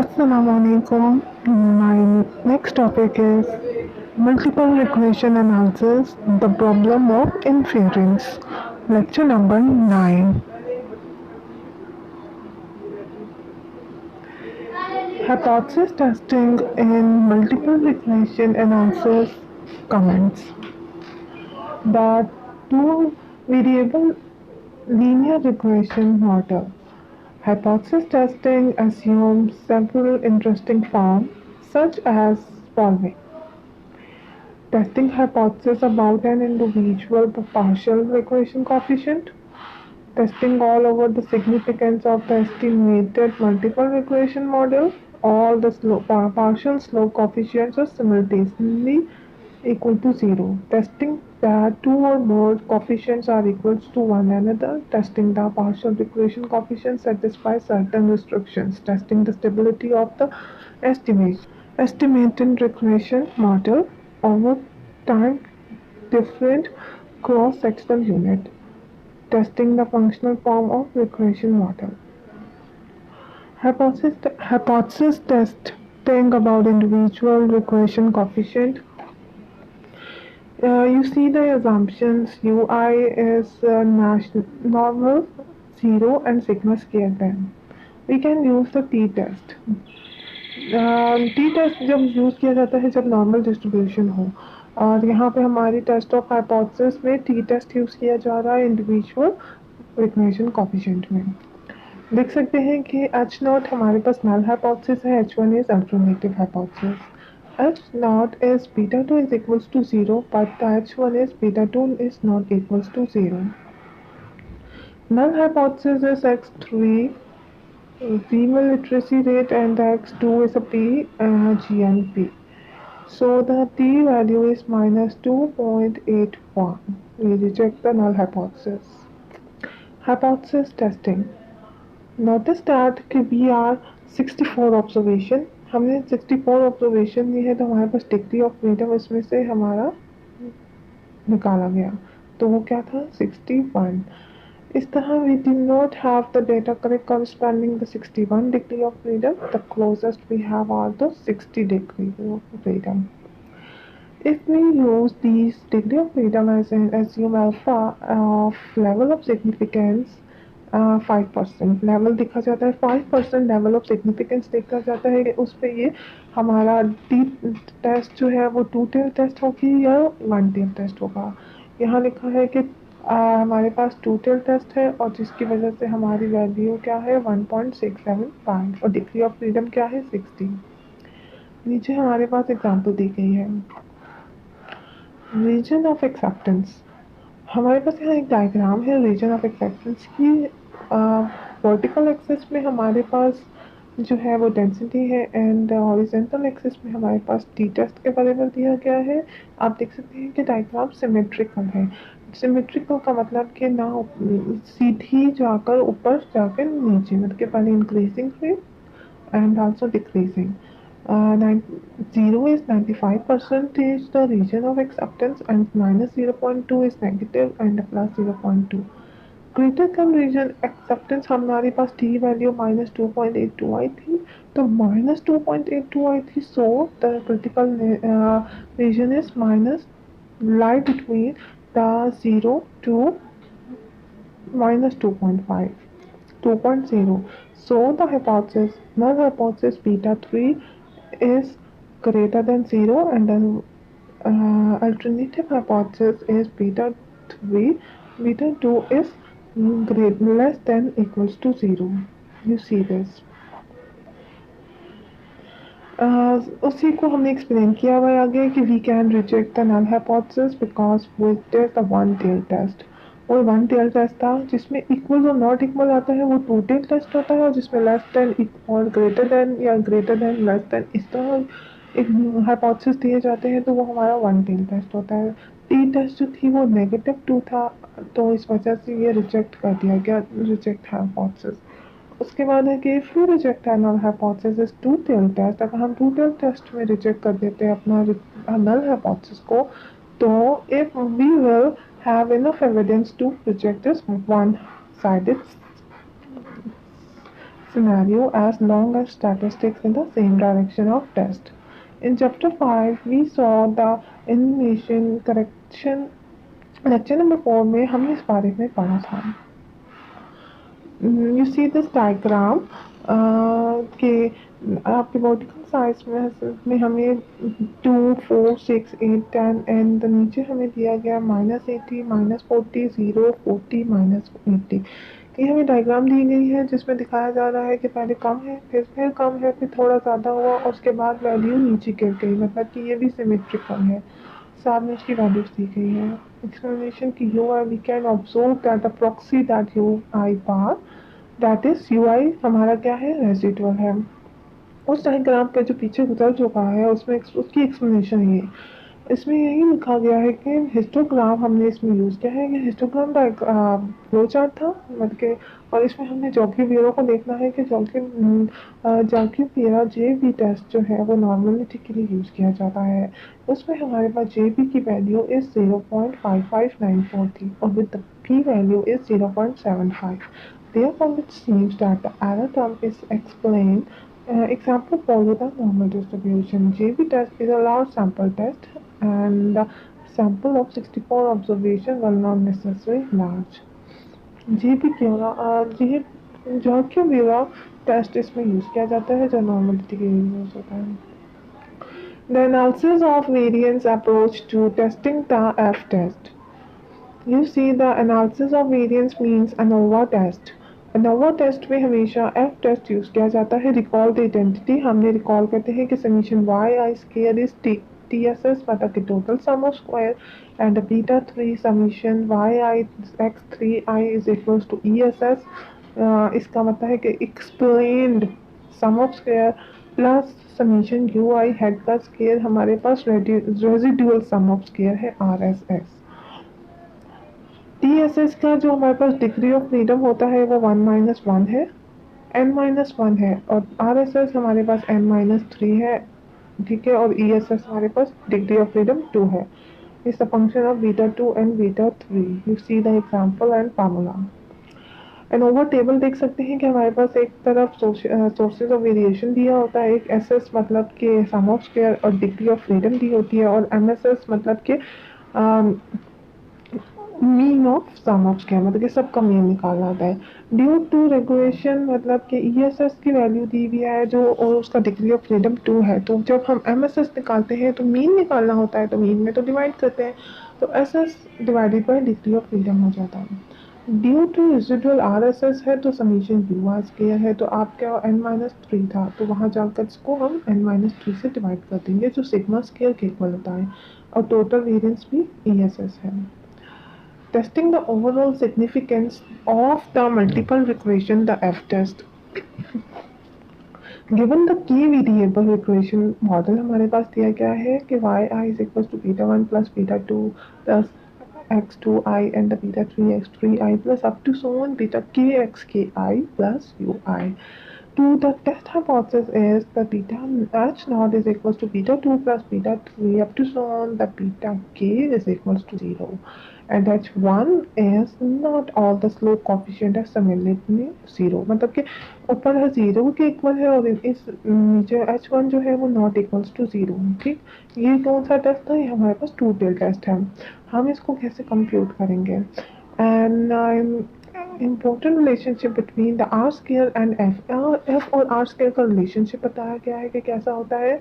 Assalamualaikum. My next topic is multiple regression analysis, the problem of inference. Lecture number 9. Hypothesis testing in multiple regression analysis comments. The two variable linear regression model. Hypothesis testing assumes several interesting forms, such as following: testing hypothesis about an individual partial regression coefficient, testing all over the significance of the estimated multiple regression model. All the partial slope coefficients are simultaneously equal to 0. Testing that two or more coefficients are equal to one another. Testing the partial regression coefficients satisfy certain restrictions. Testing the stability of the estimation. Estimated regression model over time different cross-sectional unit. Testing the functional form of regression model. Hypothesis testing about individual regression coefficient. You see the assumptions ui is normal, 0 and sigma square then. We can use the t-test. T test जब use किया जाता है जब normal distribution हो, और यहाँ पे हमारी टेस्ट ऑफ हाइपोथेसिस में टी टेस्ट यूज़ किया जा रहा है इंडिविजुअल रिकग्निशन कोफिशिएंट में। देख सकते हैं कि एच नॉट हमारे पास नल हाइपोथेसिस है, H one is alternative hypothesis. H naught is beta two is equals to 0 but H one is beta two is not equals to 0। Null hypothesis is X three female literacy rate, and the x2 is a p GNP. So the t value is minus 2.81. We reject the null hypothesis. Hypothesis testing. Notice that we are 64 observation. हमने 64 observation ली है, तो हमारे पास degree of freedom इसमें से हमारा निकाला गया, तो वो क्या था 61। इस तरह we do not have the data correct corresponding the 61 degree of freedom. The closest we have are the 60 degree of freedom. If we use these degree of freedom as an assume alpha of level of significance 5% level देखा जाता है, 5% level of significance देखा जाता है, उस पर ये हमारा टी टेस्ट जो है वो टू टेल टेस्ट होगी या वन टेल टेस्ट होगा। यहाँ लिखा है कि हमारे पास टू टेल टेस्ट है और जिसकी वजह से हमारी वैल्यू क्या है 1.675 और डिग्री ऑफ फ्रीडम क्या है 60। नीचे हमारे पास एग्जांपल दी गई है। रीजन ऑफ एक्सेप्टेंस, हमारे पास यहाँ एक डायग्राम है रीजन ऑफ एक्सेप्टेंस की। वर्टिकल एक्सिस में हमारे पास जो है वो डेंसिटी है एंड हॉरिजॉन्टल एक्सिस में हमारे पास टी टेस्ट के बराबर दिया गया है। आप देख सकते हैं कि डायग्राम सिमेट्रिकल है। सिमेट्रिकल का मतलब कि ना सीधी जाकर ऊपर जाकर नीचे, मतलब कि पहले increasing rate and also decreasing. 0 is 95% the region of acceptance, and minus 0.2 is negative and plus 0.2. Greater come region acceptance हमारे पास टी वैल्यू माइनस 2.82 आई थी, तो माइनस 2.82 आई थी, so the critical region is minus lie between the 0 to minus 2.5, 2.0. So the hypothesis, null hypothesis beta 3 is greater than 0, and the alternative hypothesis is beta 3, beta 2 is less than equals to 0. You see this. उसी को हमने explain किया हुआ है आगे कि we can reject the null hypothesis because with the one tail test. और one tail test था जिसमें इक्वल और नॉट इक्वल आता है, वो टू टेल टेस्ट होता है, और जिसमें लेस देन और ग्रेटर देन या ग्रेटर देन लेस देन इस तरह एक हाइपोथेसिस दिए जाते हैं, तो वो हमारा वन टेल टेस्ट होता है। टी टेस्ट जो थी वो नेगेटिव 2 था, तो इस वजह से ये रिजेक्ट कर दिया गया, रिजेक्ट हाइपोथेसिस। उसके बाद है कि if you reject null hypothesis two tail test, अगर हम टू टेल टेस्ट में रिजेक्ट कर देते हैं अपना नल हाइपोथेसिस को, तो if we will have enough evidence to reject this one sided scenario as long as statistics in the same direction of test. In chapter 5 we saw the animation correction. Lecture number 4 में हमने इस बारे में पढ़ा था. You see this diagram कि आपके बॉडिकल size में हमें 2, 4, 6, 8, 10 एंड नीचे हमें दिया गया -80, -40, 0, 40, -80. ये हमें डायग्राम दी गई है जिसमें दिखाया जा रहा है कि पहले कम है, फिर कम है, फिर थोड़ा ज़्यादा हुआ और उसके बाद वैल्यू नीचे गिर गई, मतलब कि ये भी सिमेट्रिकल है. सामने उसकी वैल्यूज दी गई है. एक्सप्लेनेशन की u i we can observe that the proxy that u i bar that is u i हमारा क्या है, रेजिडुअल है. उस डायग्राम पे जो पीछे गुजर चुका है उसमें उसकी एक्सप्लेनेशन ये इसमें यही लिखा गया है कि हिस्टोग्राम हमने इसमें यूज़ किया है. ये हिस्टोग्राम फ्लो चार्ट था मतलब कि, और इसमें हमने जॉकी बियरो को देखना है कि जॉकी बियरो जे बी टेस्ट जो है वो नॉर्मलिटी के लिए यूज़ किया जाता है. उसमें हमारे पास जे बी की वैल्यू इज़ 0.5594 थी और with the P value is 0.75. Therefore, it seems that the error term is explained. Example follow the normal distribution. JB test is a large sample test and the sample of 64 observation were not necessarily large. JB क्यों test इसमें use किया जाता है जो normality के लिए use होता है. The analysis of variance approach to testing the F test. You see the analysis of variance means ANOVA test. ANOVA test में हमेशा F टेस्ट यूज़ किया जाता है. रिकॉल द आइडेंटिटी हमने रिकॉल करते हैं कि summation Y I square is TSS मतलब कि total sum of square and beta 3 summation Y I x3i is equals to ESS. इसका मतलब है कि explained sum of square plus summation U I head का स्क्वायर हमारे पास रेजिडुअल सम ऑफ स्क्वायर है RSS. TSS का जो हमारे पास डिग्री ऑफ फ्रीडम होता है वो 1-1 है, n-1 है और RSS हमारे पास n-3 है, ठीक है, और ESS हमारे पास डिग्री ऑफ फ्रीडम 2 है. Is the function of beta 2 and beta 3. You see the example and formula. ANOVA table देख सकते हैं कि हमारे पास एक तरफ सोर्सेज ऑफ वेरिएशन दिया होता है, एक SS मतलब कि सम ऑफ स्क्वायर और डिग्री ऑफ फ्रीडम दी होती है, और MSS मतलब कि mean of sum of square मतलब कि सबका मीन निकालना होता है. ड्यू टू रेगुलेशन मतलब कि ESS की वैल्यू दी हुई है जो और उसका डिग्री ऑफ फ्रीडम 2 है, तो जब हम MSS निकालते हैं तो मीन निकालना होता है, तो मीन में तो डिवाइड करते हैं, तो SS divided by degree of freedom हो जाता है. ड्यू टू रेजिडुअल RSS है तो समीशन यू आर स्क्वायर है, तो आपका n-3 था तो वहाँ जाकर इसको हम n-3 से डिवाइड कर देंगे जो सिग्मा स्क्वायर के इक्वल होता है, और टोटल वेरिएंस भी ESS है. Testing the overall significance of the multiple regression, the F test. Given the key variable regression model हमारे पास दिया गया है कि yi is equals to beta 1 plus beta 2 plus x2i and the beta 3 x3i plus up to so on beta k xki plus ui. To the test hypothesis is the beta h naught is equals to beta 2 plus beta 3 up to so on the beta k is equals to 0. And h1 is not all the slope coefficient है similarly 0 मतलब कि ऊपर है 0 के equal है और इस नीचे h1 जो है वो नॉट इक्वल्स टू 0. ठीक, ये कौन सा टेस्ट था, ये हमारे पास 2 टेल टेस्ट है. हम इसको कैसे कंप्यूट करेंगे. And important relationship between the R scale and F और R scale का relationship बताया गया है कि कैसा होता है.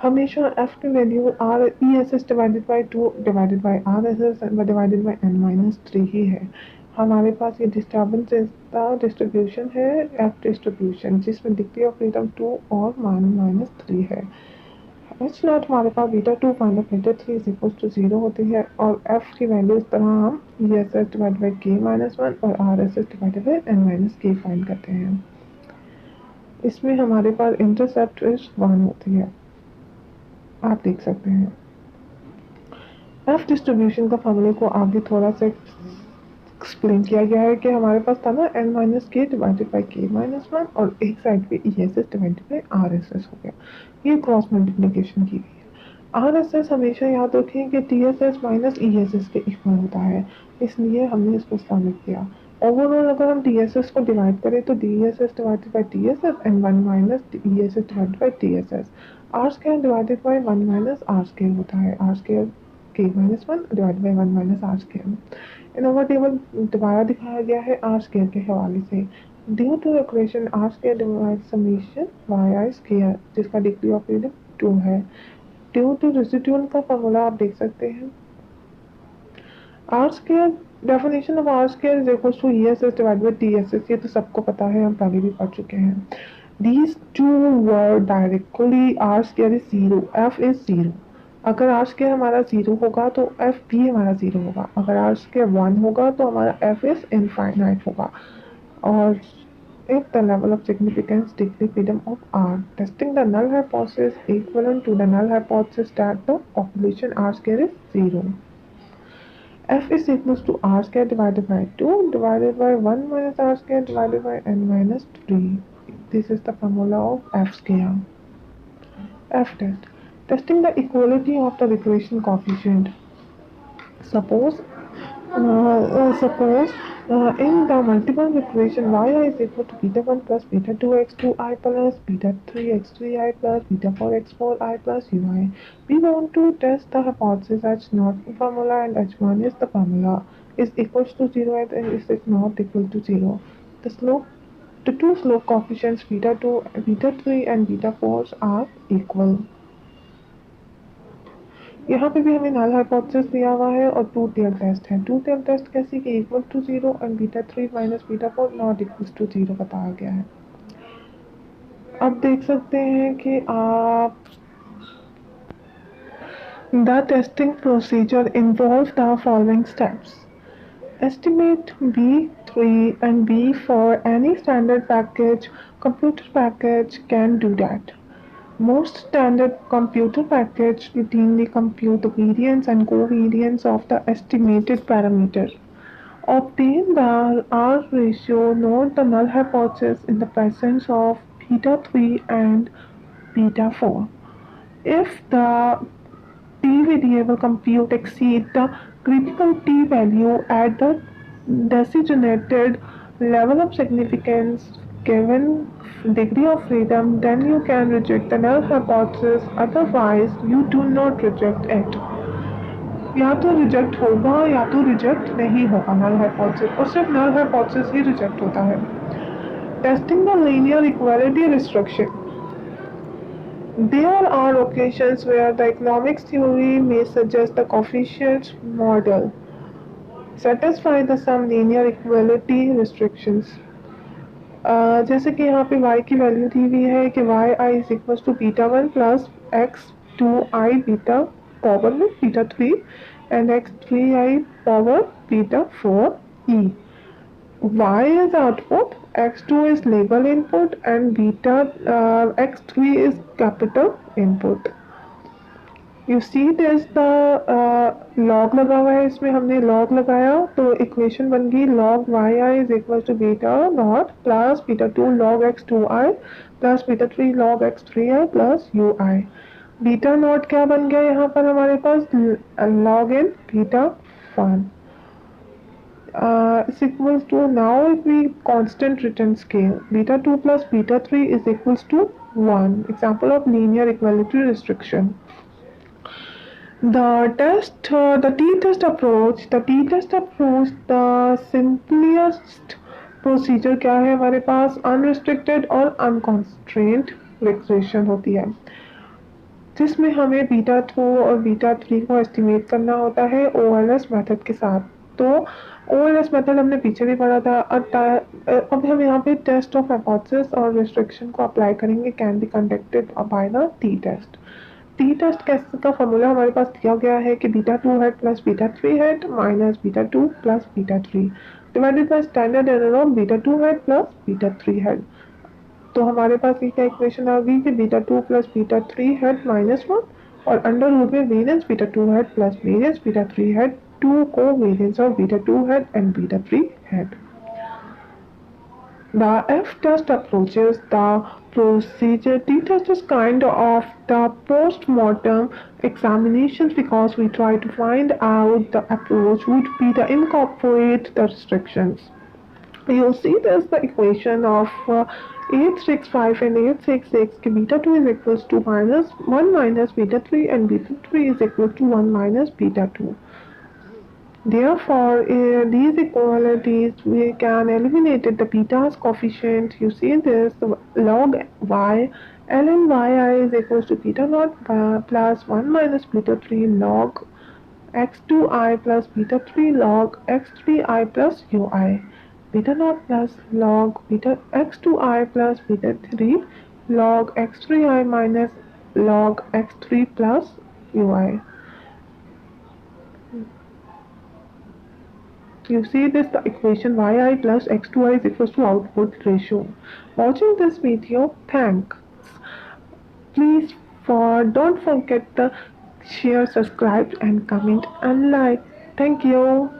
हमेशा F की value ESS divided by 2 divided by RSS divided by n-3 ही है. हमारे पास ये डिस्टर्बेंस का डिस्ट्रीब्यूशन है F डिस्ट्रीब्यूशन जिसमें डिग्री ऑफ फ्रीडम 2 और -3 है. एच नॉट हमारे पास beta 2 minus beta 3 is equal to 0 होती है, और एफ की वैल्यू इस तरह हम ESS डिवाइड बाई k-1 और RSS divided by n-k find करते हैं. इसमें हमारे पास इंटरसेप्ट इज 1 होती है, आप देख सकते हैं. एफ डिस्ट्रीब्यूशन का फॉर्मूले को आगे थोड़ा सा एक्सप्लेन किया गया है कि हमारे पास था ना n-k डिवाइडेड बाई k-1 और एक साइड पे ESS डिवाइडेड बाई RSS हो गया. ये क्रॉस मल्टीप्लिकेशन की गई है. RSS हमेशा याद रखें कि TSS माइनस ESS के इक्वल होता है, इसलिए हमने इसको शामिल किया. ओवरऑल अगर हम DSS को डिवाइड करें तो DSS divided by TSS and 1 minus ESS divided by TSS। R square divided by 1 minus R square होता है, आर स्क्वायर के minus 1 divided by 1 minus R square. In over table दोबारा दिखाया गया है आर स्क्वायर के हवाले से। Due to equation R square divide summation Y I square जिसका डिग्री ऑफ फ्रीडम 2 है। ड्यू टू रेसिड्यूल का फॉर्मूला आप देख सकते हैं। R square definition of R square is equal to ESS divided by TSS, ये तो सबको पता है, हम पहले भी पढ़ चुके हैं। These two were directly R square is zero, F is zero. अगर आर स्क्वायर हमारा जीरो होगा तो F भी हमारा जीरो होगा, अगर आर स्क्वायर 1 होगा तो हमारा F इज इनफाइनाइट होगा। और if the level of significance degree freedom of R, testing the null hypothesis equivalent to the null hypothesis that the population R square is 0. F is equals to R square divided by 2 divided by 1 minus R square divided by n minus 3. This is the formula of F square. F test. Testing the equality of the regression coefficient. Suppose in the multiple regression yi is equal to beta 1 plus beta 2 x2i plus beta 3 x3i plus beta 4 x4i plus ui. We want to test the hypothesis h0 formula and h1 is the formula is equals to 0 and is not equal to 0. The two slope coefficients beta 2, beta 3 and beta 4 are equal. यहाँ पे भी हमें null hypothesis दिया हुआ है और two tail test है। Two tail test कैसी कि equal to 0 and beta 3 minus beta 4 not equal to 0 बताया गया है। अब देख सकते हैं कि आप the testing procedure involve the following steps. Estimate B3 and B for any standard package, computer package can do that. Most standard computer packages routinely compute the variance and covariance of the estimated parameter. Obtain the R ratio, note the null hypothesis in the presence of beta 3 and beta 4. If the t variable compute exceed the critical t value at the designated level of significance given degree of freedom, then you can reject the null hypothesis, otherwise you do not reject it. या तो reject होगा या तो reject नहीं होगा null hypothesis, और सिर्फ null hypothesis ही reject होता है। Testing the linear equality restriction. There are occasions where the economics theory may suggest the coefficient model satisfy the some linear equality restrictions. जैसे कि यहाँ पे y की वैल्यू दी हुई है कि yi is equals to beta 1 plus x2i beta power में beta 3 and x3i power beta 4e. Y is output, x2 is label input and beta x3 is capital input. You see there's the log लगा हुआ है, इसमें हमने log लगाया तो equation बन गई log yi is equal to beta naught plus beta 2 log x2i plus beta 3 log x3i plus ui. Beta not क्या बन गया यहाँ पर हमारे पास log n beta 1. Is equals to, now if we constant return scale beta 2 plus beta 3 is equals to 1. Example of linear equality restriction. The t-test approach, the simplest procedure क्या है हमारे पास, unrestricted और unconstrained regression होती है जिसमें हमें beta 2 और beta 3 को एस्टिमेट करना होता है OLS मेथड के साथ। तो OLS मेथड हमने पीछे भी पढ़ा था। अब हम यहाँ पे टेस्ट ऑफ हाइपोथेसिस और रिस्ट्रिक्शन को अप्लाई करेंगे, can be conducted by the T test. T test का फॉर्मूला हमारे पास दिया गया है कि beta 2 head plus beta 3 head minus beta 2 plus beta 3 divided by standard error of beta 2 head plus beta 3 head. तो हमारे पास ये क्या इक्वेशन आ गई कि beta 2 plus beta 3 head minus 1 और अंडर रूट में variance beta 2 head plus variance beta 3 head, 2 covariance of beta 2 head and beta 3 head. The F-test approaches the procedure. T-test is kind of the post-mortem examinations because we try to find out the approach would be to incorporate the restrictions. You see there's the equation of 865 and 866 beta 2 is equals to minus 1 minus beta 3 and beta 3 is equal to 1 minus beta 2. Therefore, these equalities we can eliminate the beta's coefficient. You see this log y ln yi is equals to beta naught plus 1 minus beta 3 log x2I plus beta 3 log x3I plus ui. Beta naught plus log beta x2I plus beta 3 log x3I minus log x3 plus ui. You see this the equation yi plus x2i is equals to output ratio. Watching this video, thanks. Please don't forget the share, subscribe and comment and like. Thank you.